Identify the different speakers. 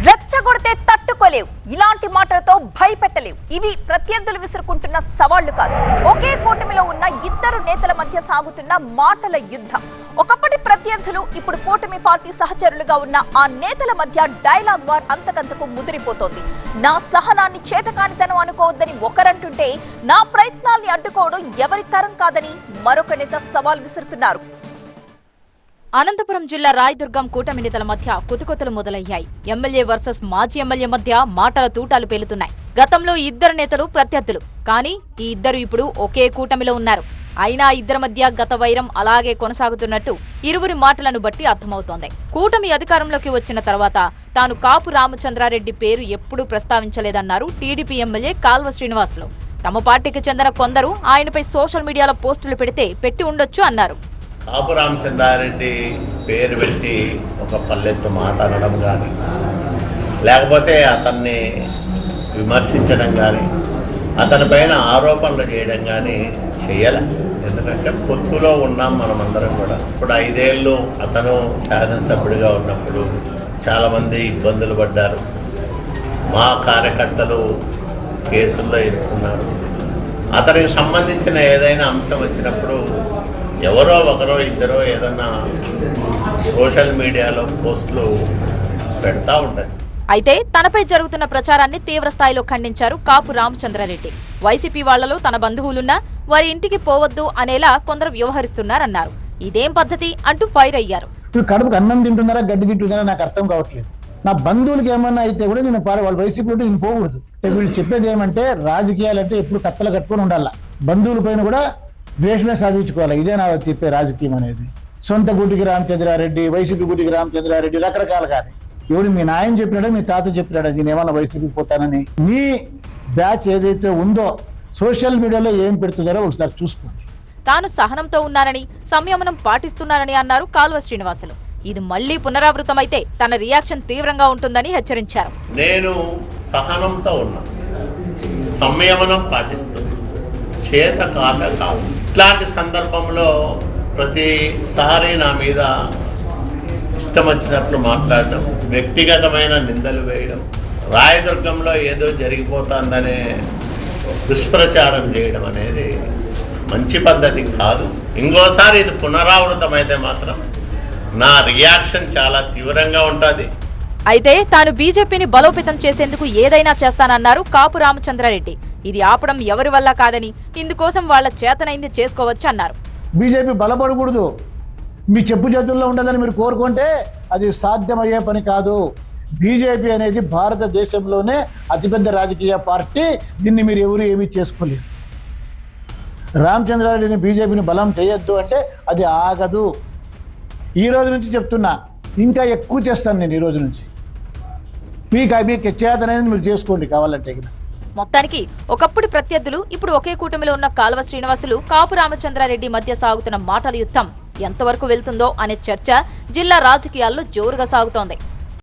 Speaker 1: రెచ్చగొడితే తట్టుకోలేవు, ఇలాంటి మాటలతో భయపెట్టలేవు. ఇవి ప్రత్యర్థులు విసురుకుంటున్న సవాళ్లు కాదు, ఒకే కూటమిలో ఉన్న ఇద్దరు నేతల మధ్య సాగుతున్న మాటల యుద్ధం. ఒకప్పటి ప్రత్యర్థులు, ఇప్పుడు కూటమి పార్టీ సహచరులుగా ఉన్న ఆ నేతల మధ్య డైలాగ్ వార్ అంతకంతకు ముదిరిపోతోంది. నా సహనాన్ని చేతకానితనం అనుకోవద్దని ఒకరంటుంటే, నా ప్రయత్నాల్ని అడ్డుకోవడం ఎవరి తరం కాదని మరొక నేత సవాల్ విసురుతున్నారు.
Speaker 2: అనంతపురం జిల్లా రాయదుర్గం కూటమి నేతల మధ్య కుతుకుతలు మొదలయ్యాయి. ఎమ్మెల్యే వర్సెస్ మాజీ ఎమ్మెల్యే మధ్య మాటల తూటాలు పేలుతున్నాయి. గతంలో ఇద్దరు నేతలు ప్రత్యర్థులు, కానీ ఈ ఇద్దరు ఇప్పుడు ఒకే కూటమిలో ఉన్నారు. అయినా ఇద్దరి మధ్య గత వైరం అలాగే కొనసాగుతున్నట్టు ఇరువురి మాటలను బట్టి అర్థమవుతోంది. కూటమి అధికారంలోకి వచ్చిన తర్వాత తాను కాపు రామచంద్రారెడ్డి పేరు ఎప్పుడూ ప్రస్తావించలేదన్నారు టీడీపీ ఎమ్మెల్యే కాల్వ శ్రీనివాసులు. తమ పార్టీకి చెందిన కొందరు ఆయనపై సోషల్ మీడియాలో పోస్టులు పెట్టి ఉండొచ్చు అన్నారు.
Speaker 3: కాపు రామచంద్రారెడ్డి పేరు పెట్టి ఒక పల్లెత్తు మాట అనడం కానీ, లేకపోతే అతన్ని విమర్శించడం కానీ, అతని పైన ఆరోపణలు చేయడం కానీ చేయాలి. ఎందుకంటే పొత్తులో ఉన్నాం మనమందరం కూడా. ఇప్పుడు 5 ఏళ్ళు అతను శాసనసభ్యుడిగా ఉన్నప్పుడు చాలామంది ఇబ్బందులు పడ్డారు. మా కార్యకర్తలు కేసుల్లో ఇరుక్కున్నారు. అతనికి సంబంధించిన ఏదైనా అంశం వచ్చినప్పుడు ఎవరో ఒకరో ఇద్దరో ఏదన్నా సోషల్ మీడియాలో పోస్టులు పెడతా ఉండొచ్చు.
Speaker 2: అయితే తనపై జరుగుతున్న ప్రచారాన్ని తీవ్ర స్థాయిలో ఖండించారు కాపు రామచంద్రారెడ్డి. వైసీపీ వాళ్లలో తన బంధువులున్నా వారి ఇంటికి పోవద్దు అనేలా కొందరు వ్యవహరిస్తున్నారన్నారు. ఇదేం పద్ధతి అంటూ ఫైర్ అయ్యారు.
Speaker 4: కడుపుకి అన్నం తింటున్నారా గడ్డి తింటున్నారా నాకు అర్థం కావట్లేదు. నా బంధువులకి ఏమన్నా అయితే కూడా నేను వాళ్ళ వైసీపీ నేను పోకూడదు. వీళ్ళు చెప్పేది ఏమంటే రాజకీయాలంటే ఎప్పుడు కత్తలు కట్టుకొని ఉండాల, బంధువుల పైన కూడా ద్వేషమే సాధించుకోవాలి. ఇదే నా చెప్పే రాజకీయం అనేది. సొంత గుడికి రామచంద్రారెడ్డి, వైసీపీ గుడికి రామచంద్రారెడ్డి రకరకాలు. కానీ ఎవరు మీ నాయన చెప్పినాడా మీ తాత చెప్పినాడా నేను ఏమన్నా వైసీపీ పోతానని? మీ బ్యాచ్ ఏదైతే ఉందో సోషల్ మీడియాలో ఏం పెడుతున్నారో ఒకసారి చూసుకోండి.
Speaker 2: తాను సహనంతో ఉన్నానని, సంయమనం పాటిస్తున్నానని అన్నారు కాల్వ శ్రీనివాసులు. ఇది మళ్లీ పునరావృతమైతే తన రియాక్షన్ తీవ్రంగా ఉంటుందని హెచ్చరించారు.
Speaker 3: నేను సహనంతో ఉన్నా, సంయమనం పాటిస్తున్నా, చేత కాదు. ఇట్లాంటి సందర్భంలో ప్రతిసారి నా మీద ఇష్టం వచ్చినట్లు మాట్లాడడం, వ్యక్తిగతమైన నిందలు వేయడం, రాయదుర్గంలో ఏదో జరిగిపోతుందనే దుష్ప్రచారం చేయడం అనేది మంచి పద్ధతి కాదు. ఇంకోసారి ఇది పునరావృతమైతే మాత్రం నా రియాక్షన్ చాలా తీవ్రంగా ఉంటుంది.
Speaker 2: అయితే తాను బీజేపీని బలోపేతం చేసేందుకు ఏదైనా చేస్తానన్నారు కాపు రామచంద్రారెడ్డి. ఇది ఆపడం ఎవరి వల్ల కాదని, ఇందుకోసం వాళ్ల చేతనైంది చేసుకోవచ్చు అన్నారు.
Speaker 4: బీజేపీ బలపడకూడదు, మీ చెప్పు చేతుల్లో ఉండాలని మీరు కోరుకుంటే అది సాధ్యమయ్యే పని కాదు. బీజేపీ అనేది భారతదేశంలోనే అతిపెద్ద రాజకీయ పార్టీ. దీన్ని మీరు ఎవరు ఏమీ చేసుకోలేరు. రామచంద్రారెడ్డిని బీజేపీని బలం చేయొద్దు అంటే అది ఆగదు. ఈ రోజు నుంచి చెప్తున్నా, ఇంకా ఎక్కువ చేస్తాను నేను ఈ రోజు నుంచి. మీకు చేతనైనది మీరు చేసుకోండి కావాలంటే.
Speaker 2: మొత్తానికి ఒకప్పుడు ప్రత్యర్థులు, ఇప్పుడు ఒకే కూటమిలో ఉన్న కాల్వ శ్రీనివాసులు, కాపు రామచంద్రారెడ్డి మధ్య సాగుతున్న మాటల యుద్ధం ఎంతవరకు వెళ్తుందో అనే చర్చ జిల్లా రాజకీయాల్లో జోరుగా సాగుతోంది.